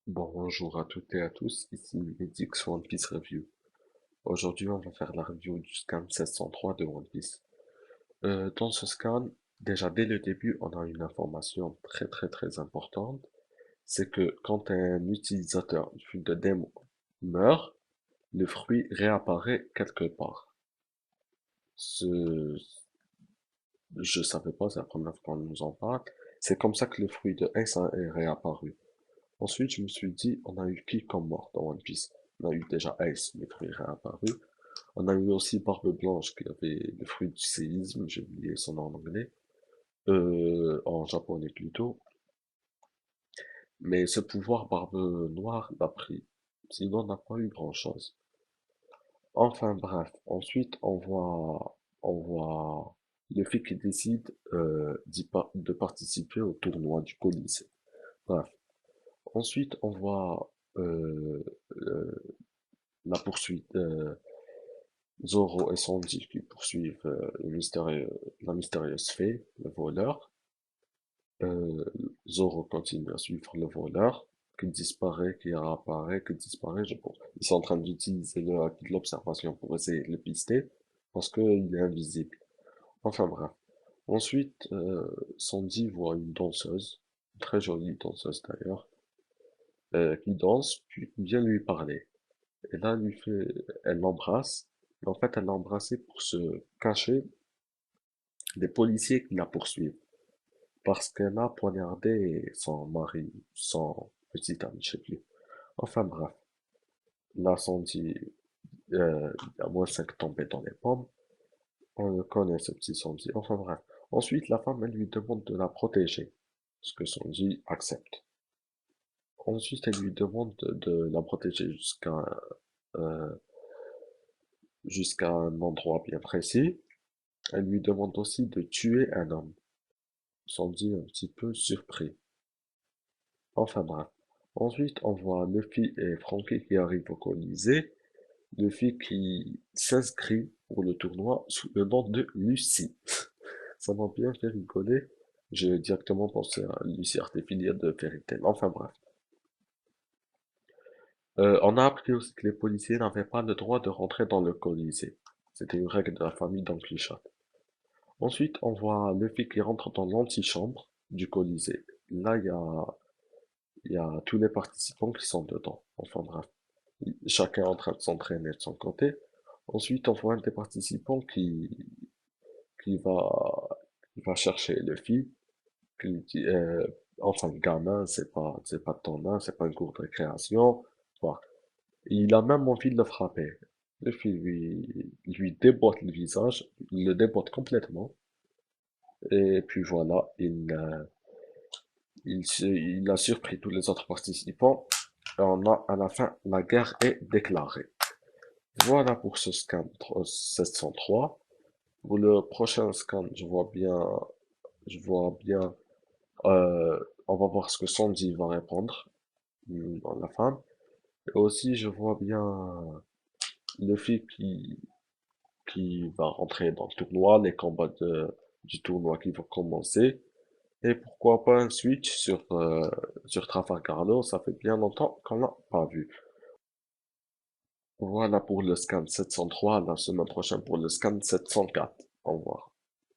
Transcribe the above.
Bonjour à toutes et à tous, ici Medix sur One Piece Review. Aujourd'hui, on va faire la review du scan 1603 de One Piece. Dans ce scan, déjà dès le début, on a une information très importante. C'est que quand un utilisateur du fil de démon meurt, le fruit réapparaît quelque part. Ce, je savais pas, c'est la première fois qu'on nous en parle. C'est comme ça que le fruit de Ace est réapparu. Ensuite, je me suis dit, on a eu qui comme mort dans One Piece? On a eu déjà Ace, le fruit réapparu. On a eu aussi Barbe Blanche, qui avait le fruit du séisme, j'ai oublié son nom en anglais, en japonais plutôt. Mais ce pouvoir Barbe Noire l'a pris. Sinon, on n'a pas eu grand-chose. Enfin bref, ensuite on voit Luffy qui décide de participer au tournoi du Colisée. Bref, ensuite on voit euh, la poursuite, Zoro et Sanji qui poursuivent la mystérieuse fée, le voleur. Euh, Zoro continue à suivre le voleur, qui disparaît, qui réapparaît, qui disparaît, je pense. Ils sont en train d'utiliser le hack de l'observation pour essayer de le pister, parce qu'il est invisible. Enfin bref. Ensuite, Sanji voit une danseuse, une très jolie danseuse d'ailleurs, qui danse, puis vient lui parler. Et là, elle l'embrasse. Mais en fait, elle l'a embrassé pour se cacher des policiers qui la poursuivent. Parce qu'elle a poignardé son mari, son petit ami, je sais plus. Enfin bref, l'incendie, il y a moins 5 tombés dans les pommes. On le connaît, ce petit Sanji. Enfin bref. Ensuite, la femme, elle lui demande de la protéger. Ce que Sanji accepte. Ensuite, elle lui demande de la protéger euh, jusqu'à un endroit bien précis. Elle lui demande aussi de tuer un homme. Sandy un petit peu surpris. Enfin bref. Ensuite, on voit Luffy et Franky qui arrivent au Colisée. Luffy qui s'inscrit pour le tournoi sous le nom de Lucy. Ça m'a bien fait rigoler. J'ai directement pensé à Lucy Artefilière de Fairy Tail. Enfin bref. On a appris aussi que les policiers n'avaient pas le droit de rentrer dans le Colisée. C'était une règle de la famille Don Quichotte. Ensuite, on voit Luffy qui rentre dans l'antichambre du Colisée. Là, il y a tous les participants qui sont dedans. Enfin bref, chacun est en train de s'entraîner de son côté. Ensuite, on voit un des participants qui va, qui va chercher Luffy, qui lui dit, enfin, gamin, c'est pas ton âge, c'est pas une cour de récréation. Voilà. Il a même envie de le frapper. Luffy lui déboîte le visage, il le déboîte complètement. Et puis voilà, il a surpris tous les autres participants. Et on a, à la fin, la guerre est déclarée. Voilà pour ce scan 703. Pour le prochain scan, je vois bien, on va voir ce que Sandy va répondre dans la fin. Et aussi, je vois bien Luffy qui va rentrer dans le tournoi, les combats du tournoi qui vont commencer. Et pourquoi pas un switch sur Trafalgar Law, ça fait bien longtemps qu'on l'a pas vu. Voilà pour le scan 703, la semaine prochaine pour le scan 704. Au revoir.